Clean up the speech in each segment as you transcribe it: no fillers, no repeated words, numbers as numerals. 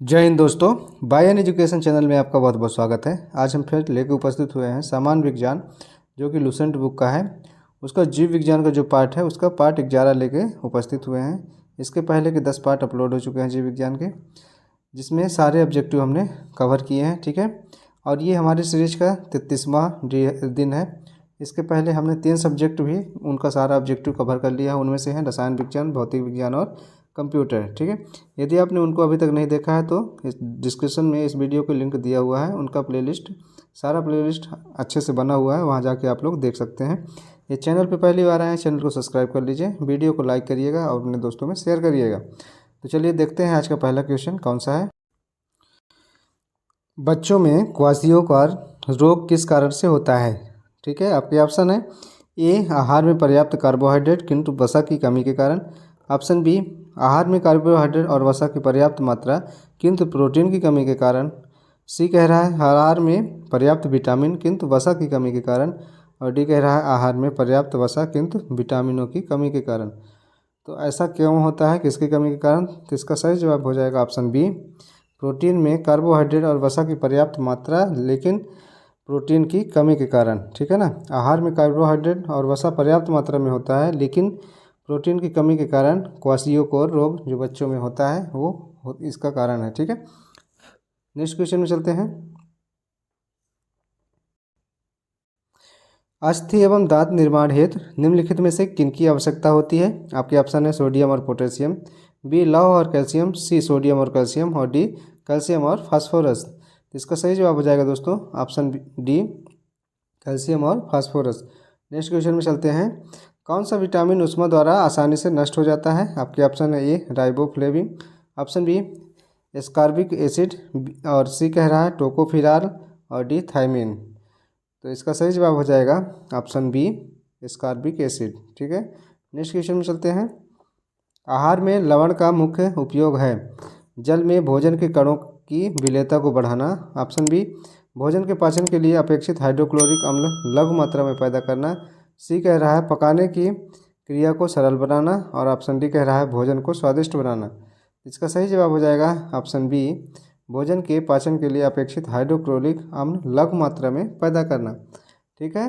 जय हिंद दोस्तों, bye an education channel में आपका बहुत बहुत स्वागत है। आज हम फिर लेकर उपस्थित हुए हैं सामान्य विज्ञान, जो कि लुसेंट बुक का है। उसका जीव विज्ञान का जो पार्ट है उसका पार्ट 11 लेके उपस्थित हुए हैं। इसके पहले के 10 पार्ट अपलोड हो चुके हैं जीव विज्ञान के, जिसमें सारे ऑब्जेक्टिव हमने कवर किए हैं। ठीक है, और ये हमारी सीरीज का 33वां दिन है। इसके पहले हमने 3 सब्जेक्ट भी उनका सारा ऑब्जेक्टिव कवर कर लिया है। उनमें से हैं रसायन विज्ञान, भौतिक विज्ञान और कंप्यूटर। ठीक है, यदि आपने उनको अभी तक नहीं देखा है तो इस डिस्क्रिप्शन में इस वीडियो को लिंक दिया हुआ है। उनका प्लेलिस्ट, सारा प्लेलिस्ट अच्छे से बना हुआ है, वहाँ जाके आप लोग देख सकते हैं। ये चैनल पे पहली बार आए हैं, चैनल को सब्सक्राइब कर लीजिए, वीडियो को लाइक करिएगा और अपने दोस्तों में शेयर करिएगा। तो चलिए देखते हैं आज का पहला क्वेश्चन कौन सा है। बच्चों में क्वाशियोकार रोग किस कारण से होता है। ठीक है, आपके ऑप्शन है ए, आहार में पर्याप्त कार्बोहाइड्रेट किंतु वसा की कमी के कारण। ऑप्शन बी, आहार में कार्बोहाइड्रेट और वसा की पर्याप्त मात्रा किंतु प्रोटीन की कमी के कारण। सी कह रहा है आहार में पर्याप्त विटामिन किंतु वसा की कमी के कारण। और डी कह रहा है आहार में पर्याप्त वसा किंतु विटामिनों की कमी के कारण। तो ऐसा क्यों होता है, किसकी कमी के कारण? तो इसका सही जवाब हो जाएगा ऑप्शन बी, प्रोटीन में कार्बोहाइड्रेट और वसा की पर्याप्त मात्रा लेकिन प्रोटीन की कमी के कारण। ठीक है ना, आहार में कार्बोहाइड्रेट और वसा पर्याप्त मात्रा में होता है लेकिन प्रोटीन की कमी के कारण क्वाशियोकोर रोग जो बच्चों में होता है वो इसका कारण है। ठीक है, नेक्स्ट क्वेश्चन में चलते हैं। अस्थि एवं दांत निर्माण हेतु निम्नलिखित में से किनकी आवश्यकता होती है। आपके ऑप्शन है सोडियम और पोटेशियम, बी लौह और कैल्शियम, सी सोडियम और कैल्शियम और डी कैल्शियम और फास्फोरस। इसका सही जवाब हो जाएगा दोस्तों ऑप्शन डी, कैल्शियम और फास्फोरस। नेक्स्ट क्वेश्चन में चलते हैं। कौन सा विटामिन उष्मा द्वारा आसानी से नष्ट हो जाता है। आपके ऑप्शन है A riboflavin, option B ascorbic acid और सी कह रहा है टोकोफिराल और डी थायमिन। तो इसका सही जवाब हो जाएगा ऑप्शन बी एस्कॉर्बिक एसिड। ठीक है, नेक्स्ट क्वेश्चन में चलते हैं। आहार में लवण का मुख्य उपयोग है। जल में भोजन के कणों की विलेयता को बढ़ाना। ऑप्शन बी, भोजन के पाचन के लिए अपेक्षित हाइड्रोक्लोरिक अम्ल लघु मात्रा में पैदा करना। सी कह रहा है पकाने की क्रिया को सरल बनाना। और ऑप्शन डी कह रहा है भोजन को स्वादिष्ट बनाना। इसका सही जवाब हो जाएगा ऑप्शन बी, भोजन के पाचन के लिए अपेक्षित हाइड्रोक्लोरिक अम्ल लघु मात्रा में पैदा करना। ठीक है,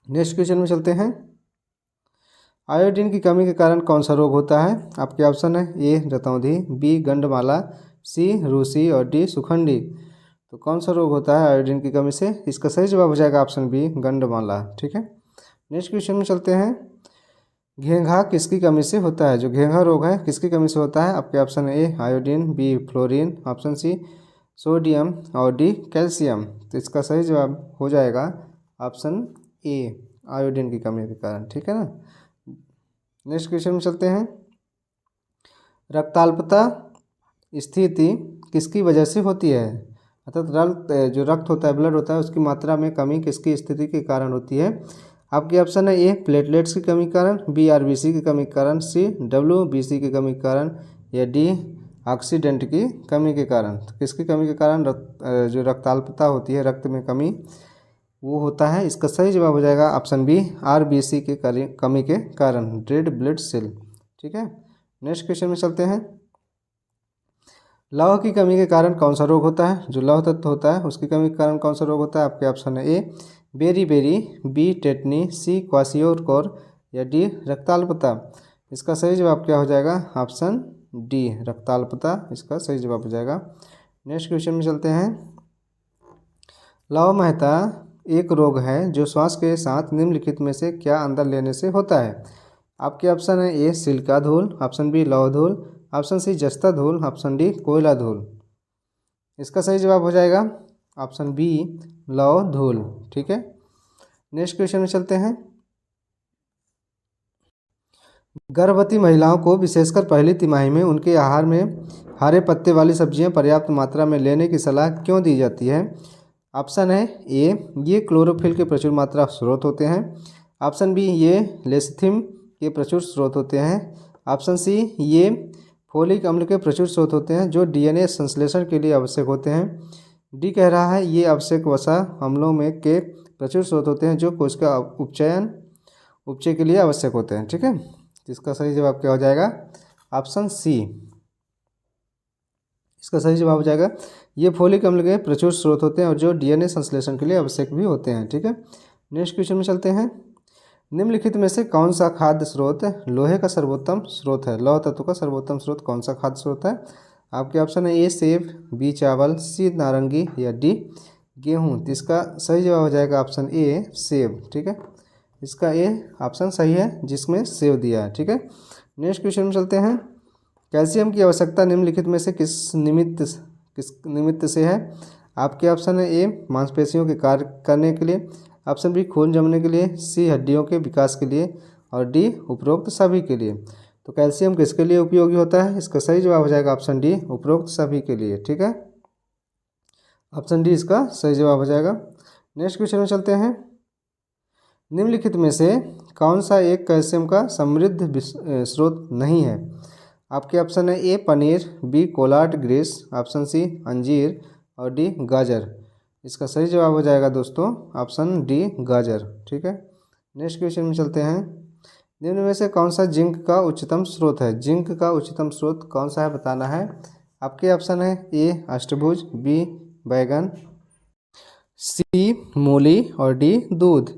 नेक्स्ट क्वेश्चन में चलते हैं। आयोडीन की कमी के कारण कौन सा रोग होता है। आपके ऑप्शन है ए रतौंधी, बी गंडमाला, सी रूसी और डी सुखंडी। तो कौन सा रोग होता है आयोडीन की कमी से? इसका सही जवाब हो जाएगा ऑप्शन बी गंडमाला। ठीक है, नेक्स्ट क्वेश्चन में चलते हैं। घेंघा किसकी कमी से होता है। जो घेंघा रोग है किसकी कमी से होता है। आपके ऑप्शन है A iodine, B fluorine, option C sodium और डी कैल्शियम। तो इसका सही जवाब हो जाएगा ऑप्शन ए आयोडीन की कमी के कारण। ठीक है ना, नेक्स्ट क्वेश्चन में चलते हैं। रक्ताल्पता स्थिति किसकी वजह से होती है। अर्थात जो रक्त होता है, ब्लड होता है, उसकी मात्रा में कमी किसकी स्थिति के कारण होती है। आपके ऑप्शन है ए प्लेटलेट्स की कमी के कारण, बी आरबीसी की कमी के कारण, सी डब्ल्यूबीसी की कमी के कारण या डी ऑक्सीडेंट की कमी के कारण। तो किसकी कमी के कारण जो रक्ताल्पता होती है, रक्त में कमी, वो होता है। इसका सही जवाब हो जाएगा ऑप्शन बी आरबीसी के कमी के कारण, रेड ब्लड सेल। ठीक है, नेक्स्ट क्वेश्चन में चलते हैं। लौह की कमी के कारण कौन सा रोग होता है। जो लौह तत्व होता है उसकी कमी के कारण कौन सा रोग होता है। आपके ऑप्शन है ए बेरी, बी टेटनी, सी क्वाशियोकोर या डी रक्ताल्पता। इसका सही जवाब क्या हो जाएगा ऑप्शन डी रक्ताल्पता, इसका सही जवाब हो जाएगा। नेक्स्ट क्वेश्चन में चलते हैं। लौह महता एक रोग है जो श्वास के साथ निम्नलिखित में से क्या अंदर लेने से होता है। आपके ऑप्शन है ए सिलिका धूल, ऑप्शन बी लौह धूल, ऑप्शन सी जस्ता धूल, ऑप्शन डी कोयला धूल। इसका सही जवाब हो जाएगा ऑप्शन बी लौह धूल। ठीक है, नेक्स्ट क्वेश्चन में चलते हैं। गर्भवती महिलाओं को विशेषकर पहली तिमाही में उनके आहार में हरे पत्ते वाली सब्जियां पर्याप्त मात्रा में लेने की सलाह क्यों दी जाती है। ऑप्शन है ए ये क्लोरोफिल के प्रचुर मात्रा स्रोत होते हैं, ऑप्शन बी ये लेसिथिम के प्रचुर स्रोत होते हैं, ऑप्शन सी ये फोलिक अम्ल के प्रचुर स्रोत होते हैं जो डीएनए संश्लेषण के लिए आवश्यक होते हैं, डी कह रहा है ये आवश्यक वसा अम्लों में के प्रचुर स्रोत होते हैं जो कोशिका उपचय के लिए आवश्यक होते हैं। ठीक है, इसका सही जवाब क्या हो जाएगा ऑप्शन सी इसका सही जवाब हो जाएगा ये फोलिक अम्ल के प्रचुर स्रोत होते हैं और जो डीएनए संश्लेषण के लिए आवश्यक भी होते हैं। ठीक है, नेक्स्ट क्वेश्चन में चलते हैं। निम्नलिखित में से कौन सा खाद्य स्रोत लोहे का सर्वोत्तम स्रोत है? लौह तत्व का सर्वोत्तम स्रोत कौन सा खाद्य स्रोत है? आपके ऑप्शन है ए सेब, बी चावल, सी नारंगी या डी गेहूँ। तो इसका सही जवाब हो जाएगा ऑप्शन ए सेब। ठीक है, इसका ए ऑप्शन सही है जिसमें सेब दिया है। ठीक है, नेक्स्ट क्वेश्चन में चलते हैं। कैल्शियम की आवश्यकता निम्नलिखित में से किस निमित्त से है? आपके ऑप्शन है ए मांसपेशियों के कार्य करने के लिए, ऑप्शन बी खून जमने के लिए, सी हड्डियों के विकास के लिए और डी उपरोक्त सभी के लिए। तो कैल्शियम किसके लिए उपयोगी होता है? इसका सही जवाब हो जाएगा ऑप्शन डी उपरोक्त सभी के लिए। ठीक है, ऑप्शन डी इसका सही जवाब हो जाएगा। नेक्स्ट क्वेश्चन में चलते हैं। निम्नलिखित में से कौन सा एक कैल्शियम का समृद्ध स्रोत नहीं है? आपके ऑप्शन है ए पनीर, बी कोलाट ग्रीस, ऑप्शन सी अंजीर और डी गाजर। इसका सही जवाब हो जाएगा दोस्तों ऑप्शन डी गाजर। ठीक है, नेक्स्ट क्वेश्चन में चलते हैं। निम्न में से कौन सा जिंक का उच्चतम स्रोत है? जिंक का उच्चतम स्रोत कौन सा है बताना है। आपके ऑप्शन है ए अष्टभुज, बी बैगन, सी मूली और डी दूध।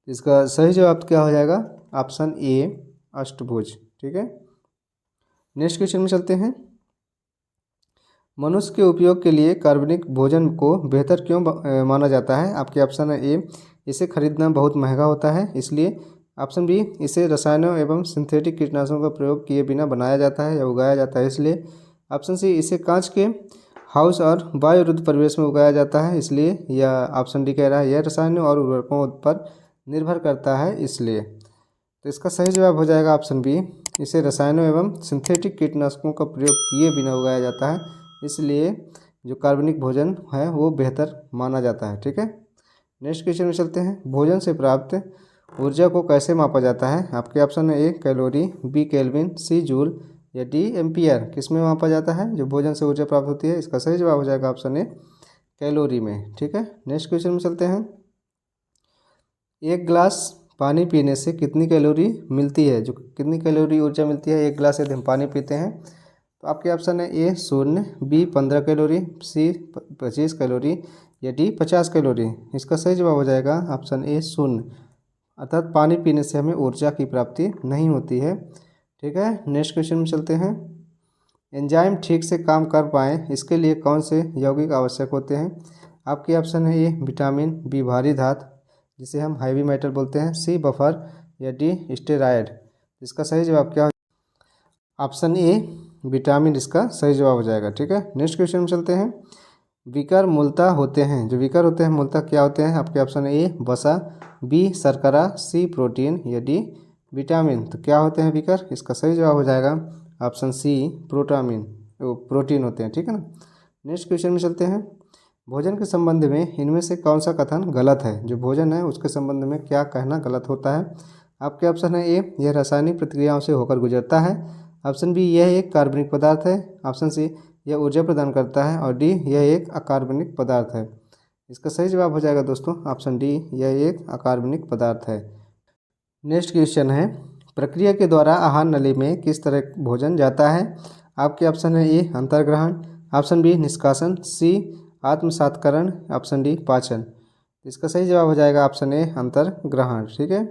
इसका सही जवाब क्या हो जाएगा? ऑप्शन ए अष्टभुज। ठीक है, नेक्स्ट क्वेश्चन में चलते हैं। मनुष्य के उपयोग के लिए कार्बनिक भोजन को बेहतर क्यों माना जाता है? आपके ऑप्शन है ए इसे खरीदना बहुत महंगा होता है इसलिए, ऑप्शन बी इसे रसायनों एवं सिंथेटिक कीटनाशकों का प्रयोग किए बिना बनाया जाता है या उगाया जाता है इसलिए, ऑप्शन सी इसे कांच के हाउस और वायुरुद्ध परिवेश में उगाया जाता है इसलिए, या ऑप्शन डी कह रहा है यह रसायनों और उर्वरकों पर निर्भर करता है इसलिए। तो इसका सही जवाब हो जाएगा ऑप्शन बी इसे रसायनों एवं सिंथेटिक कीटनाशकों का प्रयोग किए बिना उगाया जाता है इसलिए जो कार्बनिक भोजन है वो बेहतर माना जाता है। ठीक है, नेक्स्ट क्वेश्चन में चलते हैं। भोजन से प्राप्त ऊर्जा को कैसे मापा जाता है? आपके ऑप्शन है ए कैलोरी, बी केल्विन, सी जूल या डी एम्पियर। किस में मापा जाता है जो भोजन से ऊर्जा प्राप्त होती है? इसका सही जवाब हो जाएगा ऑप्शन ए कैलोरी में। ठीक है, नेक्स्ट क्वेश्चन में चलते हैं। एक गिलास पानी पीने से कितनी कैलोरी मिलती है? जो कितनी कैलोरी ऊर्जा मिलती है एक गिलास यदि हम पानी पीते हैं? तो आपके ऑप्शन है ए 0, बी 15 कैलोरी, सी 25 कैलोरी या डी 50 कैलोरी। इसका सही जवाब हो जाएगा ऑप्शन ए 0, अर्थात पानी पीने से हमें ऊर्जा की प्राप्ति नहीं होती है। ठीक है, नेक्स्ट क्वेश्चन में चलते हैं। एंजाइम ठीक से काम कर पाएँ इसके लिए कौन से यौगिक आवश्यक होते हैं? आपके ऑप्शन है ए विटामिन, बी भारी धातु जिसे हम हैवी मेटल बोलते हैं, सी बफर या डी स्टेरॉयड। इसका सही जवाब क्या हो? ऑप्शन ए विटामिन इसका सही जवाब हो जाएगा। ठीक है, नेक्स्ट क्वेश्चन में चलते हैं। विकर मूलतः होते हैं, जो विकर होते हैं मूलतः क्या होते हैं? आपके ऑप्शन है ए वसा, बी शर्करा, सी प्रोटीन या डी विटामिन। तो क्या होते हैं विकर? इसका सही जवाब हो जाएगा ऑप्शन सी प्रोटीन होते हैं। ठीक है ना, नेक्स्ट क्वेश्चन में चलते हैं। भोजन के संबंध में इनमें से कौन सा कथन गलत है? जो भोजन है उसके संबंध में क्या कहना गलत होता है? आपके ऑप्शन है ए यह रासायनिक प्रतिक्रियाओं से होकर गुजरता है, ऑप्शन बी यह एक कार्बनिक पदार्थ है, ऑप्शन सी यह ऊर्जा प्रदान करता है और डी यह एक अकार्बनिक पदार्थ है। इसका सही जवाब हो जाएगा दोस्तों ऑप्शन डी यह एक अकार्बनिक पदार्थ है। नेक्स्ट क्वेश्चन है। प्रक्रिया के द्वारा आहार नली में किस तरह भोजन जाता है? आपके ऑप्शन है ए अंतर्ग्रहण, ऑप्शन बी निष्कासन, सी आत्मसात्करण, ऑप्शन डी पाचन। इसका सही जवाब हो जाएगा ऑप्शन ए अंतर्ग्रहण। ठीक है,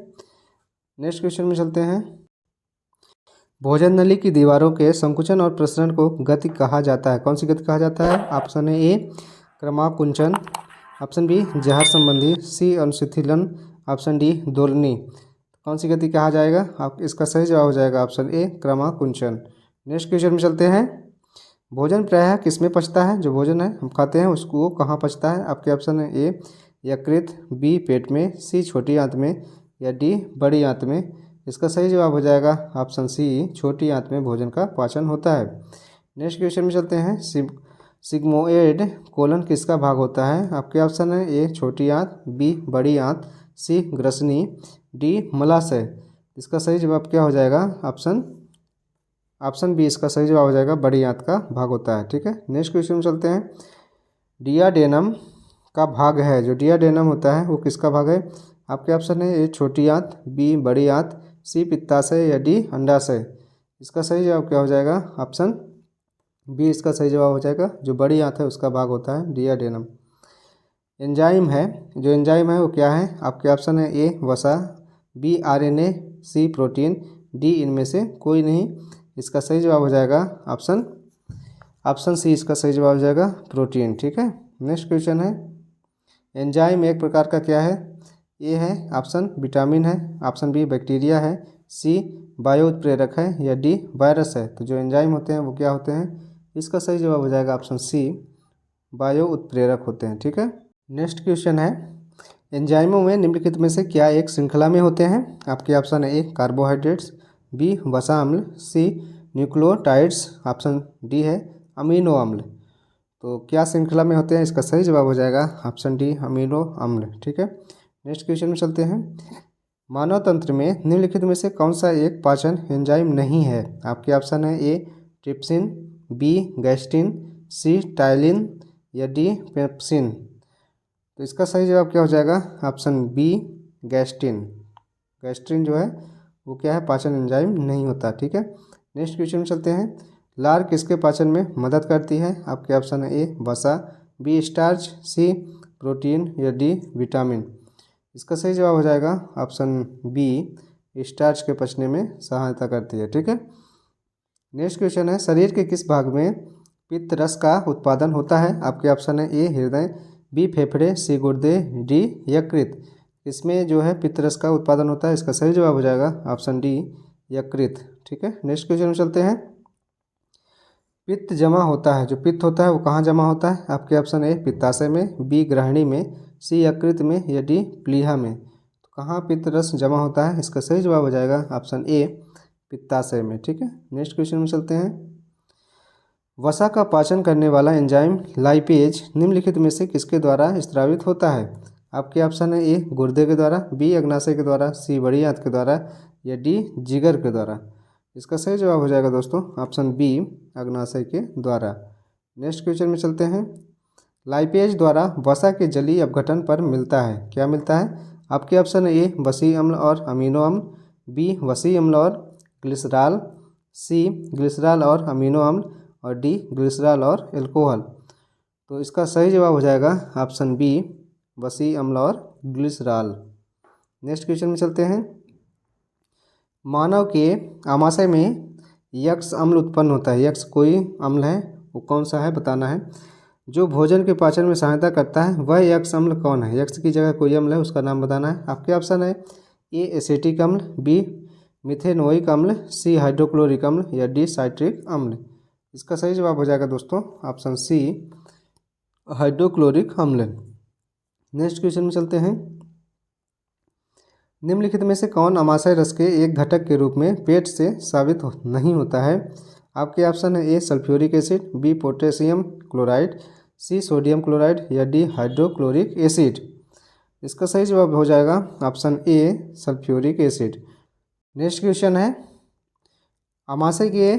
नेक्स्ट क्वेश्चन में चलते हैं। भोजन नली की दीवारों के संकुचन और प्रसरण को गति कहा जाता है, कौन सी गति कहा जाता है? ऑप्शन है ए क्रमाकुंचन, ऑप्शन बी जहर संबंधी, सी अनुशिथिलन, ऑप्शन डी दोलनी। कौन सी गति कहा जाएगा? आप इसका सही जवाब हो जाएगा ऑप्शन ए क्रमाकुंचन। नेक्स्ट क्वेश्चन में चलते हैं। भोजन प्रायः किस में पचता है? जो भोजन है हम खाते हैं उसको वो कहाँ पचता है? आपके ऑप्शन है ए यकृत, बी पेट में, सी छोटी आंत में या डी बड़ी आंत में। इसका सही जवाब हो जाएगा ऑप्शन सी छोटी आंत में भोजन का पाचन होता है। नेक्स्ट क्वेश्चन में चलते हैं। सिग्मोइड कोलन किसका भाग होता है? आपके ऑप्शन है ए छोटी आंत, बी बड़ी आंत, सी ग्रसनी, डी मलाशय। इसका सही जवाब क्या हो जाएगा? ऑप्शन बी इसका सही जवाब हो जाएगा बड़ी आंत का भाग होता है। ठीक है, नेक्स्ट क्वेश्चन में चलते हैं। डियाडेनम का भाग है, जो डियाडेनम होता है वो किसका भाग है? आपके ऑप्शन है ए छोटी आंत, बी बड़ी आंत, सी पित्ताशय या डी अंडाशय। इसका सही जवाब क्या हो जाएगा? ऑप्शन बी इसका सही जवाब हो जाएगा। जो बड़ी आंत है उसका भाग होता है डियाडेनम। एंजाइम है, जो एंजाइम है वो क्या है? आपके ऑप्शन है ए वसा, बी आरएनए, सी प्रोटीन, डी इनमें से कोई नहीं। इसका सही जवाब हो जाएगा ऑप्शन सी इसका सही जवाब हो जाएगा प्रोटीन। ठीक है। नेक्स्ट क्वेश्चन है, एंजाइम एक प्रकार का क्या है? ए है ऑप्शन विटामिन है, ऑप्शन बी बैक्टीरिया है, सी बायो उत्प्रेरक है, या डी वायरस है। तो जो एंजाइम होते हैं वो क्या होते हैं? इसका सही जवाब हो जाएगा ऑप्शन सी बायो उत्प्रेरक होते हैं। ठीक है। नेक्स्ट क्वेश्चन है, एंजाइमों में निम्नलिखित में से क्या एक श्रृंखला में होते हैं? आपके ऑप्शन है ए कार्बोहाइड्रेट्स, बी वसा अम्ल, सी न्यूक्लियोटाइड्स, ऑप्शन डी है अमीनो अम्ल। तो क्या श्रृंखला में होते हैं? इसका सही जवाब हो जाएगा ऑप्शन डी अमीनो अम्ल। ठीक है। नेक्स्ट क्वेश्चन में चलते हैं, मानव तंत्र में निम्नलिखित में से कौन सा एक पाचन एंजाइम नहीं है? आपके ऑप्शन है ए ट्रिप्सिन, बी गैस्ट्रिन, सी टाइलिन, या डी पेप्सिन। तो इसका सही जवाब क्या हो जाएगा? Option B gastrin. गैस्ट्रिन जो है वो क्या है? पाचन एंजाइम नहीं होता। ठीक है। नेक्स्ट क्वेश्चन में चलते हैं, लार किसके पाचन में मदद करती है? आपके ऑप्शन है ए वसा, बी स्टार्च, सी प्रोटीन, या डी विटामिन। इसका सही जवाब हो जाएगा ऑप्शन बी स्टार्च के पचने में सहायता करती है। ठीक है। नेक्स्ट क्वेश्चन है, शरीर के किस भाग में पित्त रस का उत्पादन होता है? आपके ऑप्शन है ए हृदय, बी फेफड़े, सी गुर्दे, डी यकृत। इसमें जो है पित्त रस का उत्पादन होता है। इसका सही जवाब हो जाएगा ऑप्शन डी यकृत। ठीक है। नेक्स्ट क्वेश्चन में चलते हैं, पित्त जमा होता है, जो पित्त होता है वो कहाँ जमा होता है? आपके ऑप्शन ए पित्ताशय में, बी ग्रहणी में, सी यकृत में, या डी प्लीहा में। तो कहाँ पित्त रस जमा होता है? इसका सही जवाब हो जाएगा ऑप्शन ए पित्ताशय में। ठीक है। नेक्स्ट क्वेश्चन में चलते हैं, वसा का पाचन करने वाला एंजाइम लाइपेज निम्नलिखित में से किसके द्वारा स्रावित होता है? आपके ऑप्शन है ए गुर्दे के द्वारा, बी अग्नाशय के द्वारा, सी बड़ी आंत के द्वारा, या डी जिगर के द्वारा। इसका सही जवाब हो जाएगा दोस्तों ऑप्शन बी अग्नाशय के द्वारा। नेक्स्ट क्वेश्चन में चलते हैं, लाइपेज द्वारा वसा के जलीय अपघटन पर मिलता है, क्या मिलता है? आपके ऑप्शन है ए वसीय अम्ल और अमीनो अम्ल, बी वसीय अम्ल और ग्लिसरॉल, सी ग्लिसरॉल और अमीनो अम्ल, और डी ग्लिसरॉल और एल्कोहल। तो इसका सही जवाब हो जाएगा ऑप्शन बी वसीय अम्ल और ग्लिसरॉल। नेक्स्ट क्वेश्चन में चलते हैं, मानव के आमाशय में यक्स अम्ल उत्पन्न होता है। यक्स कोई अम्ल है, वो कौन सा है बताना है। जो भोजन के पाचन में सहायता करता है वह यक्स अम्ल कौन है? यक्स की जगह कोई अम्ल है, उसका नाम बताना है। आपके ऑप्शन है ए एसिटिक अम्ल, बी मिथेनोइक अम्ल, सी हाइड्रोक्लोरिक अम्ल, या डी साइट्रिक अम्ल। इसका सही जवाब हो जाएगा दोस्तों ऑप्शन सी हाइड्रोक्लोरिक अम्ल। नेक्स्ट क्वेश्चन में चलते हैं, निम्नलिखित में से कौन अमाशय रस के एक घटक के रूप में पेट से साबित नहीं होता है? आपके ऑप्शन है A sulphuric acid, B potassium chloride, C sodium chloride, या डी हाइड्रोक्लोरिक एसिड। इसका सही जवाब हो जाएगा option A sulphuric acid. Next question है, अमाशय के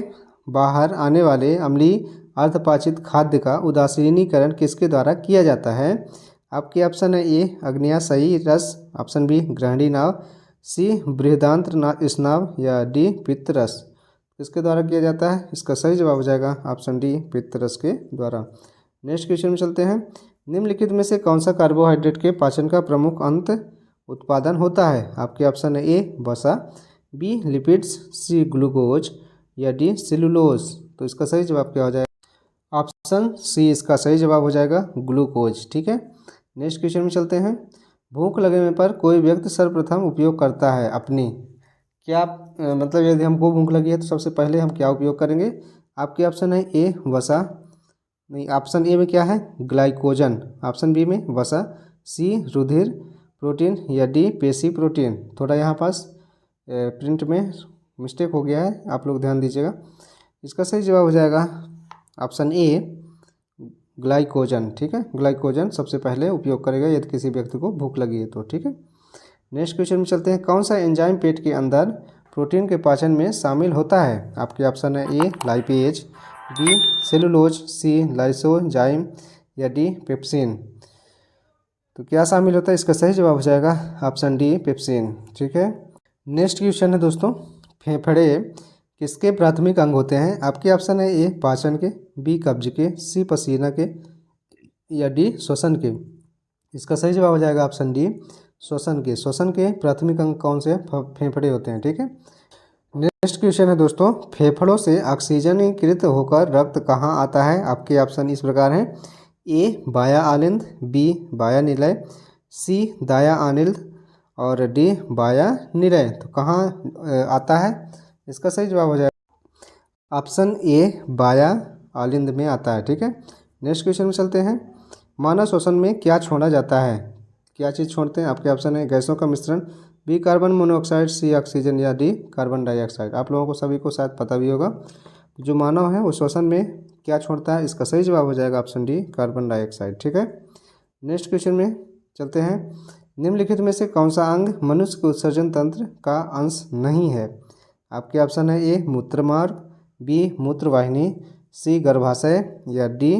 बाहर आने वाले अम्लीय अर्धपाचित खाद्य का उदासीनीकरण किसके द्वारा किया जाता है? आपके ऑप्शन है ए अग्न्याशयी रस, ऑप्शन बी ग्रहणी नाव, सी बृहदांत्र स्नाव, या डी पित्त रस। किसके द्वारा किया जाता है? इसका सही जवाब हो जाएगा ऑप्शन डी पित्त रस के द्वारा। नेक्स्ट क्वेश्चन में चलते हैं, निम्नलिखित में से कौन सा कार्बोहाइड्रेट के पाचन का प्रमुख अंत उत्पादन होता है? आपके ऑप्शन है ए वसा, बी लिपिड्स, सी ग्लूकोज, या डी सेलुलोज। तो इसका सही जवाब क्या हो जाएगा? ऑप्शन सी इसका सही जवाब हो जाएगा ग्लूकोज। ठीक है। नेक्स्ट क्वेश्चन में चलते हैं, भूख लगने पर कोई व्यक्ति सर्वप्रथम उपयोग करता है अपनी क्या मतलब यदि हमको भूख लगी है तो सबसे पहले हम क्या उपयोग करेंगे? आपके ऑप्शन है ए वसा, नहीं ऑप्शन ए में क्या है ग्लाइकोजन, ऑप्शन बी में वसा, सी रुधिर प्रोटीन, या डी पेशी प्रोटीन। थोड़ा यहाँ पास प्रिंट में मिस्टेक हो गया है, आप लोग ध्यान दीजिएगा। इसका सही जवाब हो जाएगा ऑप्शन ए ग्लाइकोजन। ठीक है। ग्लाइकोजन सबसे पहले उपयोग करेगा यदि किसी व्यक्ति को भूख लगी है तो। ठीक है। नेक्स्ट क्वेश्चन में चलते हैं, कौन सा एंजाइम पेट के अंदर प्रोटीन के पाचन में शामिल होता है? आपके ऑप्शन है ए लाइपेज, बी सेलुलोज, सी लाइसोजाइम, या डी पेप्सिन। तो क्या शामिल होता है? इसका सही जवाब हो जाएगा ऑप्शन डी पेप्सिन। ठीक है। नेक्स्ट क्वेश्चन है दोस्तों, फेफड़े किसके प्राथमिक अंग होते हैं? आपके ऑप्शन है ए पाचन के, बी कब्ज के, सी पसीना के या डी श्वसन के। इसका सही जवाब हो जाएगा ऑप्शन डी श्वसन के। श्वसन के प्राथमिक अंग कौन से? फेफड़े होते हैं। ठीक है। नेक्स्ट क्वेश्चन है दोस्तों, फेफड़ों से ऑक्सीजनीकृत होकर रक्त कहाँ आता है? आपके ऑप्शन इस प्रकार हैं, ए बाया आलिंद, बी बाया निलय, सी दाया आनिल्द और डी बाया निलय। तो कहाँ आता है? इसका सही जवाब हो जाएगा ऑप्शन ए बाया आलिंद में आता है। ठीक है। नेक्स्ट क्वेश्चन में चलते हैं, मानव श्वसन में क्या छोड़ा जाता है? क्या चीज़ छोड़ते हैं? आपके ऑप्शन है गैसों का मिश्रण, बी कार्बन मोनोऑक्साइड, सी ऑक्सीजन या डी कार्बन डाइऑक्साइड। आप लोगों को सभी को शायद पता भी होगा, जो मानव है वो श्वसन में क्या छोड़ता है? इसका सही जवाब हो जाएगा ऑप्शन डी कार्बन डाइऑक्साइड। ठीक है। नेक्स्ट क्वेश्चन में चलते हैं, निम्नलिखित में से कौन सा अंग मनुष्य के उत्सर्जन तंत्र का अंश नहीं है? आपके ऑप्शन है ए मूत्रमार्ग, बी मूत्रवाहिनी, सी गर्भाशय या डी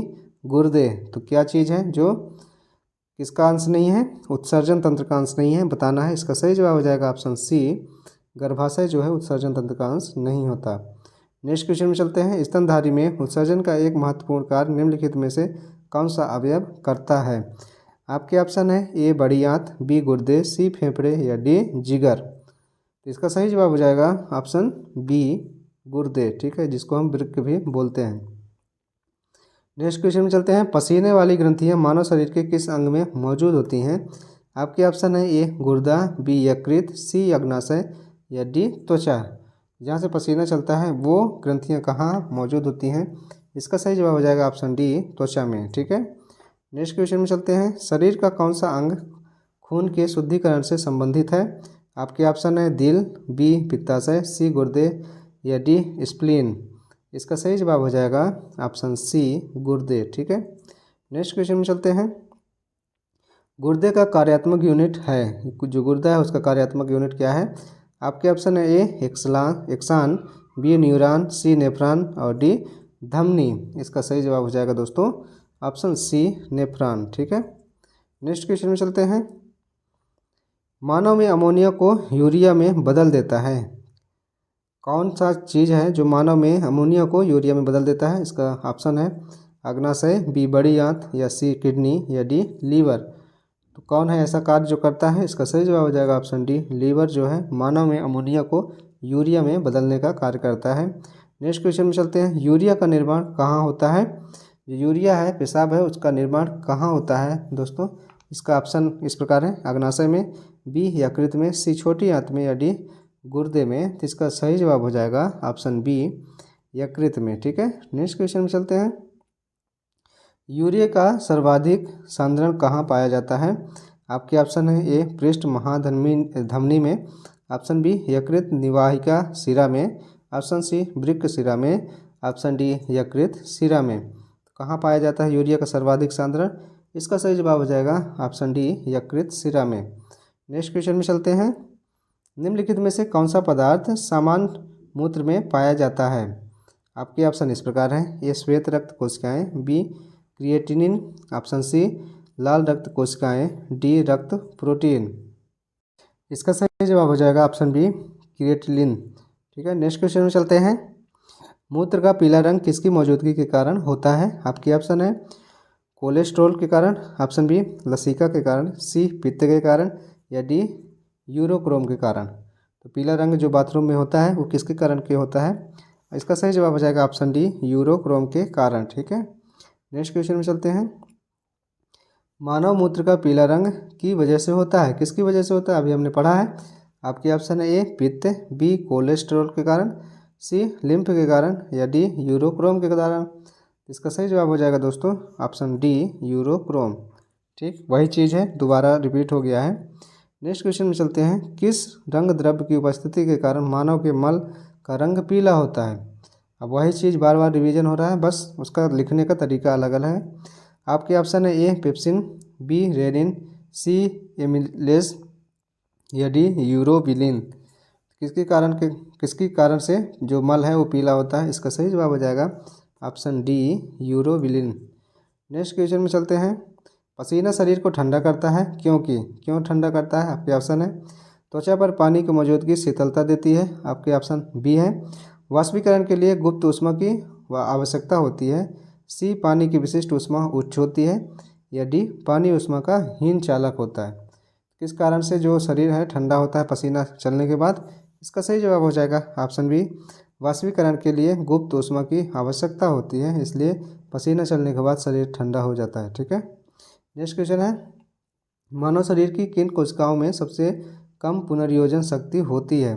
गुर्दे। तो क्या चीज़ है जो किसका अंश नहीं है? उत्सर्जन तंत्र का अंश नहीं है, बताना है। इसका सही जवाब हो जाएगा ऑप्शन सी गर्भाशय जो है उत्सर्जन तंत्र का अंश नहीं होता। नेक्स्ट क्वेश्चन में चलते हैं, स्तनधारी में उत्सर्जन का एक महत्वपूर्ण कार्य निम्नलिखित में से कौन सा अवयव करता है? आपके ऑप्शन है ए बड़ी आंत, बी गुर्दे, सी फेफड़े या डी जिगर। तो इसका सही जवाब हो जाएगा ऑप्शन बी गुर्दे। ठीक है, जिसको हम वृक्क भी बोलते हैं। नेक्स्ट क्वेश्चन में चलते हैं, पसीने वाली ग्रंथियां मानव शरीर के किस अंग में मौजूद होती हैं? आपके ऑप्शन है ए गुर्दा, बी यकृत, सी अग्नाशय या डी त्वचा। जहाँ से पसीना चलता है वो ग्रंथियां कहाँ मौजूद होती हैं? इसका सही जवाब हो जाएगा ऑप्शन डी त्वचा में। ठीक है। नेक्स्ट क्वेश्चन में चलते हैं, शरीर का कौन सा अंग खून के शुद्धिकरण से संबंधित है? आपके ऑप्शन है दिल, बी पित्ताशय, सी गुर्दे या डी स्प्लीन। इसका सही जवाब हो जाएगा ऑप्शन सी गुर्दे। ठीक है। नेक्स्ट क्वेश्चन में चलते हैं, गुर्दे का कार्यात्मक यूनिट है, जो गुर्दा है उसका कार्यात्मक यूनिट क्या है? आपके ऑप्शन है ए एक्सान, बी न्यूरॉन, सी नेफ्रॉन और डी धमनी। इसका सही जवाब हो जाएगा दोस्तों ऑप्शन सी नेफ्रॉन। ठीक है। नेक्स्ट क्वेश्चन में चलते हैं, मानव में अमोनिया को यूरिया में बदल देता है। कौन सा चीज़ है जो मानव में अमोनिया को यूरिया में बदल देता है? इसका ऑप्शन है अग्नाशय, बी बड़ी आंत या सी किडनी या डी लीवर। तो कौन है ऐसा कार्य जो करता है? इसका सही जवाब हो जाएगा ऑप्शन डी लीवर जो है मानव में अमोनिया को यूरिया में बदलने का कार्य करता है। नेक्स्ट क्वेश्चन में चलते हैं, यूरिया का निर्माण कहाँ होता है? जो यूरिया है पेशाब है उसका निर्माण कहाँ होता है दोस्तों? इसका ऑप्शन इस प्रकार है, अग्नाशय में, बी यकृत में, सी छोटी आंत में या डी गुर्दे में। तो इसका सही जवाब हो जाएगा ऑप्शन बी यकृत में। ठीक है। नेक्स्ट क्वेश्चन में चलते हैं, यूरिया का सर्वाधिक सांद्रण कहाँ पाया जाता है? आपके ऑप्शन है ए पृष्ठ महाधमनी में, ऑप्शन बी यकृत निवाहिका शिरा में, ऑप्शन सी वृक्क शिरा में, ऑप्शन डी यकृत शिरा में। कहाँ पाया जाता है यूरिया का सर्वाधिक सांद्रण? इसका सही जवाब हो जाएगा ऑप्शन डी यकृत शिरा में। नेक्स्ट क्वेश्चन में चलते हैं, निम्नलिखित में से कौन सा पदार्थ सामान्य मूत्र में पाया जाता है? आपके ऑप्शन इस प्रकार हैं, ए श्वेत रक्त कोशिकाएं, बी क्रिएटिनिन, ऑप्शन सी लाल रक्त कोशिकाएं, डी रक्त प्रोटीन। इसका सही जवाब हो जाएगा ऑप्शन बी क्रिएटिनिन। ठीक है। नेक्स्ट क्वेश्चन में चलते हैं, मूत्र का पीला रंग किसकी मौजूदगी के कारण होता है? आपके ऑप्शन है कोलेस्ट्रॉल के कारण, ऑप्शन बी लसिका के कारण, सी पित्त के कारण या डी यूरोक्रोम के कारण। तो पीला रंग जो बाथरूम में होता है वो किसके कारण के होता है? इसका सही जवाब हो जाएगा ऑप्शन डी यूरोक्रोम के कारण। ठीक है। नेक्स्ट क्वेश्चन में चलते हैं, मानव मूत्र का पीला रंग की वजह से होता है, किसकी वजह से होता है? अभी हमने पढ़ा है। आपके ऑप्शन है ए पित्त, बी कोलेस्ट्रॉल के कारण, सी लिम्फ के कारण या डी यूरोक्रोम के कारण। इसका सही जवाब हो जाएगा दोस्तों ऑप्शन डी यूरोक्रोम। ठीक, वही चीज़ है, दोबारा रिपीट हो गया है। नेक्स्ट क्वेश्चन में चलते हैं, किस रंग द्रव्य की उपस्थिति के कारण मानव के मल का रंग पीला होता है? अब वही चीज़ बार बार रिवीजन हो रहा है, बस उसका लिखने का तरीका अलग अलग है। आपके ऑप्शन है ए पेप्सिन, बी रेनिन, सी एमिलेज या डी यूरोबिलिन। किसकी कारण से जो मल है वो पीला होता है? इसका सही जवाब हो जाएगा option D urobilin. Next question में चलते हैं, पसीना शरीर को ठंडा करता है क्यों ठंडा करता है? आपके ऑप्शन है त्वचा पर पानी की मौजूदगी शीतलता देती है, आपके ऑप्शन बी है वाष्पीकरण के लिए गुप्त ऊष्मा की आवश्यकता होती है। सी पानी की विशिष्ट ऊष्मा उच्च होती है। या डी पानी ऊष्मा का हीन चालक होता है। किस कारण से जो शरीर है ठंडा होता है पसीना चलने के बाद? इसका सही जवाब हो जाएगा ऑप्शन बी, वाष्पीकरण के लिए गुप्त ऊष्मा की आवश्यकता होती है, इसलिए पसीना चलने के बाद शरीर ठंडा हो जाता है। ठीक है, नेक्स्ट क्वेश्चन है, मानव शरीर की किन कोशिकाओं में सबसे कम पुनर्योजन शक्ति होती है?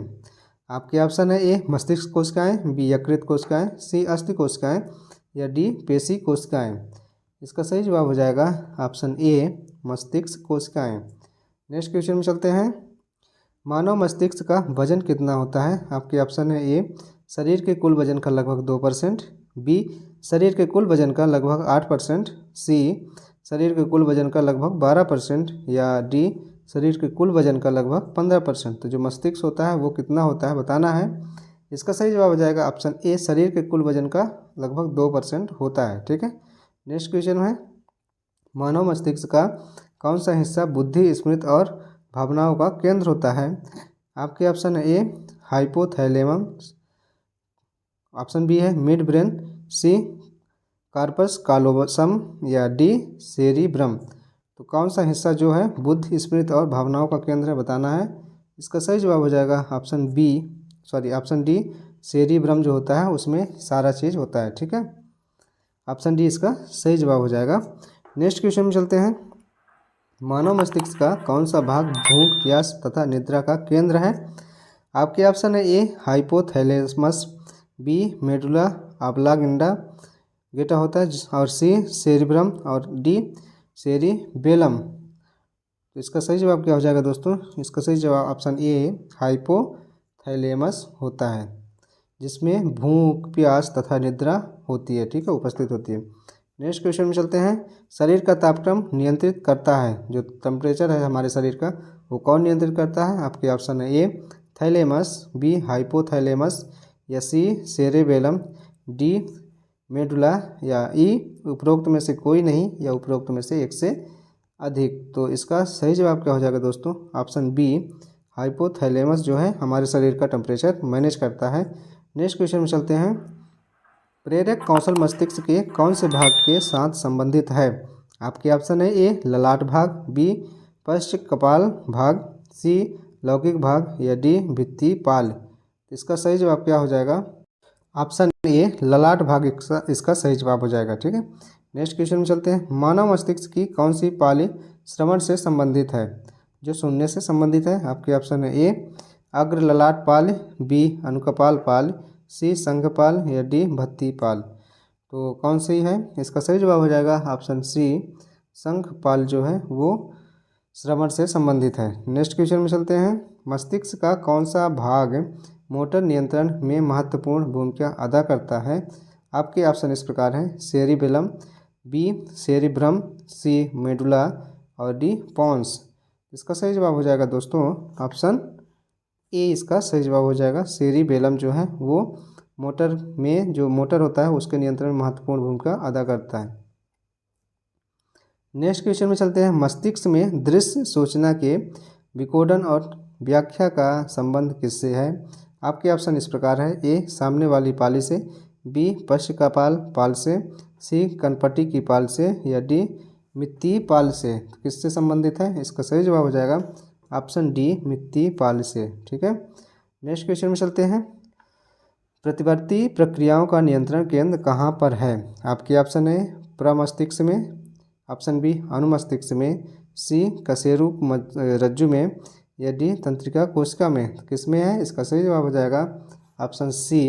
आपके ऑप्शन है ए मस्तिष्क कोशिकाएं, बी यकृत कोशिकाएं, सी अस्थि कोशिकाएं या डी पेशी कोशिकाएं। इसका सही जवाब हो जाएगा ऑप्शन ए मस्तिष्क कोशिकाएं। नेक्स्ट क्वेश्चन में चलते हैं, मानव मस्तिष्क का वजन कितना होता है? आपके ऑप्शन है ए शरीर के कुल वजन का लगभग 2%, बी शरीर के कुल वजन का लगभग 8%, सी शरीर के कुल वजन का लगभग 12% या डी शरीर के कुल वजन का लगभग 15%। तो जो मस्तिष्क होता है वो कितना होता है बताना है। इसका सही जवाब हो जाएगा ऑप्शन ए शरीर के कुल वजन का लगभग 2% होता है। ठीक है, नेक्स्ट क्वेश्चन है, मानव मस्तिष्क का कौन सा हिस्सा बुद्धि, स्मृति और भावनाओं का केंद्र होता है? आपके ऑप्शन है ए हाइपोथैलेमस, ऑप्शन बी है मिड ब्रेन, सी कार्पस कालोसम या डी सेरिब्रम। तो कौन सा हिस्सा जो है बुद्धि, स्मृति और भावनाओं का केंद्र है बताना है। इसका सही जवाब हो जाएगा ऑप्शन डी सेरिब्रम जो होता है उसमें सारा चीज़ होता है। ठीक है, ऑप्शन डी इसका सही जवाब हो जाएगा। नेक्स्ट क्वेश्चन में चलते हैं, मानव मस्तिष्क का कौन सा भाग भूख, प्यास तथा निद्रा का केंद्र है? आपके ऑप्शन है ए हाइपोथैलेमस, बी मेडुला ऑब्लांगेटा होता है और सी सेरिब्रम और डी सेरिबेलम। तो इसका सही जवाब क्या हो जाएगा दोस्तों? इसका सही जवाब ऑप्शन ए हाइपोथैलेमस होता है, जिसमें भूख, प्यास तथा निद्रा होती है। ठीक है, उपस्थित होती है। नेक्स्ट क्वेश्चन में चलते हैं, शरीर का तापक्रम नियंत्रित करता है, जो टेम्परेचर है हमारे शरीर का वो कौन नियंत्रित करता है? आपके ऑप्शन है ए थैलेमस, बी हाइपोथैलेमस या सी सेरेबेलम, डी मेडुला या ई उपरोक्त में से कोई नहीं या उपरोक्त में से एक से अधिक। तो इसका सही जवाब क्या हो जाएगा दोस्तों? ऑप्शन बी हाइपोथैलेमस जो है हमारे शरीर का टेम्परेचर मैनेज करता है। नेक्स्ट क्वेश्चन में चलते हैं, प्रेरक कौशल मस्तिष्क के कौन से भाग के साथ संबंधित है? आपके ऑप्शन है ए ललाट भाग, बी पश्च कपाल भाग, सी लौकिक भाग या डी भित्ति पाल। इसका सही जवाब क्या हो जाएगा? ऑप्शन ए ललाट भाग इसका सही जवाब हो जाएगा। ठीक है, नेक्स्ट क्वेश्चन में चलते हैं, मानव मस्तिष्क की कौन सी पाली श्रवण से संबंधित है, जो सुनने से संबंधित है? आपके ऑप्शन है ए अग्र ललाट पाल, बी अनुकपाल पाल, सी संघपाल या डी भत्ती पाल। तो कौन सी है? इसका सही जवाब हो जाएगा ऑप्शन सी संघपाल जो है वो श्रवण से संबंधित है। नेक्स्ट क्वेश्चन में चलते हैं, मस्तिष्क का कौन सा भाग मोटर नियंत्रण में महत्वपूर्ण भूमिका अदा करता है? आपके ऑप्शन इस प्रकार हैं, सेरिबेलम, बी सेरिब्रम, सी मेडुला और डी पॉन्स। इसका सही जवाब हो जाएगा दोस्तों ऑप्शन ए इसका सही जवाब हो जाएगा। सेरिबेलम जो है वो मोटर में जो मोटर होता है उसके नियंत्रण में महत्वपूर्ण भूमिका अदा करता है। नेक्स्ट क्वेश्चन में चलते हैं, मस्तिष्क में दृश्य सूचना के विकोडन और व्याख्या का संबंध किससे है? आपके ऑप्शन इस प्रकार है, ए सामने वाली पाली से, बी पश्च कपाल पाल से, सी कनपटी की पाल से या डी मित्ती पाल से। किससे संबंधित है? इसका सही जवाब हो जाएगा ऑप्शन डी मित्ती पाल से। ठीक है, नेक्स्ट क्वेश्चन में चलते हैं, प्रतिवर्ती प्रक्रियाओं का नियंत्रण केंद्र कहाँ पर है? आपके ऑप्शन है प्रमस्तिष्क में, ऑप्शन बी अनुमस्तिष्क में, सी कशेरुक रज्जु में या डी तंत्रिका कोशिका में। किस में है? इसका सही जवाब हो जाएगा ऑप्शन सी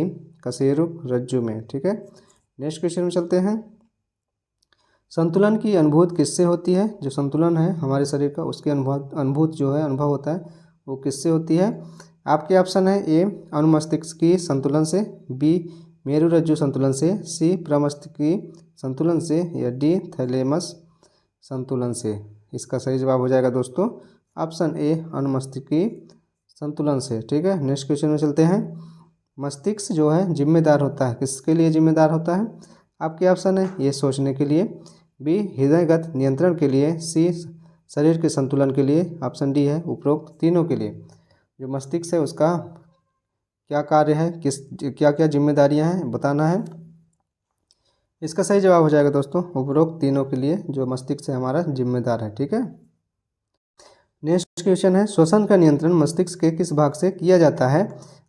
कशेरुक रज्जु में। ठीक है, नेक्स्ट क्वेश्चन में चलते हैं, संतुलन की अनुभूति किससे होती है? जो संतुलन है हमारे शरीर का उसकी अनुभूति जो है अनुभव होता है वो किससे होती है? आपके ऑप्शन है ए अनुमस्तिष्क की संतुलन से, बी मेरु रज्जु संतुलन से, सी प्रमस्तिष्क की संतुलन से या डी थैलेमस संतुलन से। इसका सही जवाब हो जाएगा दोस्तों ऑप्शन ए अनुमस्तिष्क की संतुलन से। ठीक है, नेक्स्ट क्वेश्चन में चलते हैं, मस्तिष्क जो है जिम्मेदार होता है किसके लिए जिम्मेदार होता है? आपके ऑप्शन है ये सोचने के लिए, बी हृदयगत नियंत्रण के लिए, सी शरीर के संतुलन के लिए, ऑप्शन डी है उपरोक्त तीनों के लिए। जो मस्तिष्क है उसका क्या कार्य है, क्या क्या जिम्मेदारियां हैं बताना है। इसका सही जवाब हो जाएगा दोस्तों उपरोक्त तीनों के लिए जो मस्तिष्क से हमारा जिम्मेदार है। ठीक है। नेक्स्ट क्वेश्चन है श्वसन का नियंत्रण मस्तिष्क के किस भाग से किया जाता है।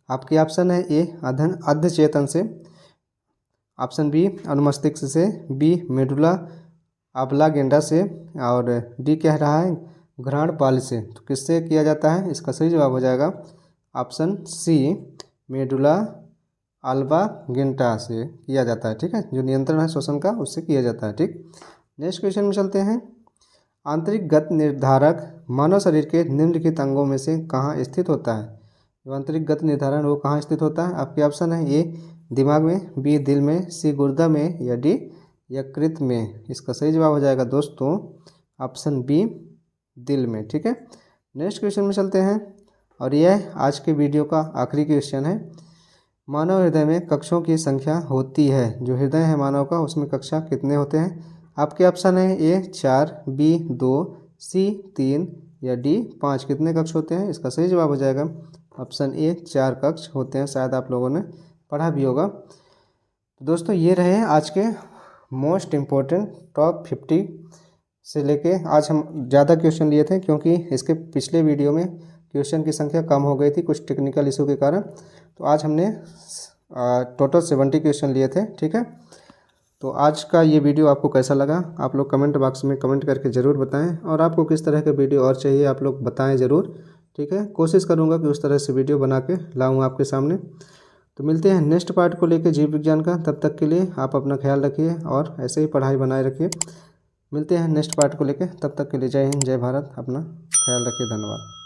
आपके ऑप्शन है ए अर्ध चेतन से, ऑप्शन बी अनुमस्तिष्क से, बी मेडुला ऑब्लांगेटा से, और डी कह रहा है घ्राणपाल से। तो किससे किया जाता है, इसका सही जवाब हो जाएगा ऑप्शन सी मेडुला ऑब्लांगेटा से किया जाता है। ठीक है, जो नियंत्रण है श्वसन का उससे किया जाता है। ठीक, नेक्स्ट क्वेश्चन में चलते हैं। आंतरिक गत निर्धारक मानव शरीर के निम्नलिखित अंगों में से कहाँ स्थित होता है। जो आंतरिक गत निर्धारण वो कहाँ स्थित होता है। आपके ऑप्शन है ए दिमाग में, बी दिल में, सी गुर्दा में, या डी यकृत में। इसका सही जवाब हो जाएगा दोस्तों ऑप्शन बी दिल में। ठीक है, नेक्स्ट क्वेश्चन में चलते हैं और यह आज के वीडियो का आखिरी क्वेश्चन है। मानव हृदय में कक्षों की संख्या होती है, जो हृदय है मानव का उसमें कक्षा कितने होते हैं। आपके ऑप्शन है ए 4, बी 2, सी 3, या डी 5। कितने कक्ष होते हैं, इसका सही जवाब हो जाएगा ऑप्शन ए 4 कक्ष होते हैं। शायद आप लोगों ने पढ़ा भी होगा। तो दोस्तों ये रहे आज के मोस्ट इम्पोर्टेंट टॉप 50 से लेके आज हम ज़्यादा क्वेश्चन लिए थे क्योंकि इसके पिछले वीडियो में क्वेश्चन की संख्या कम हो गई थी कुछ टेक्निकल इशू के कारण। तो आज हमने टोटल 70 क्वेश्चन लिए थे। ठीक है, तो आज का ये वीडियो आपको कैसा लगा आप लोग कमेंट बॉक्स में कमेंट करके ज़रूर बताएं, और आपको किस तरह के वीडियो और चाहिए आप लोग बताएं ज़रूर। ठीक है, कोशिश करूँगा कि उस तरह से वीडियो बना के लाऊँ आपके सामने। तो मिलते हैं नेक्स्ट पार्ट को लेकर जीव विज्ञान का। तब तक के लिए आप अपना ख्याल रखिए और ऐसे ही पढ़ाई बनाए रखिए। मिलते हैं नेक्स्ट पार्ट को लेकर, तब तक के लिए जय हिंद जय भारत। अपना ख्याल रखिए, धन्यवाद।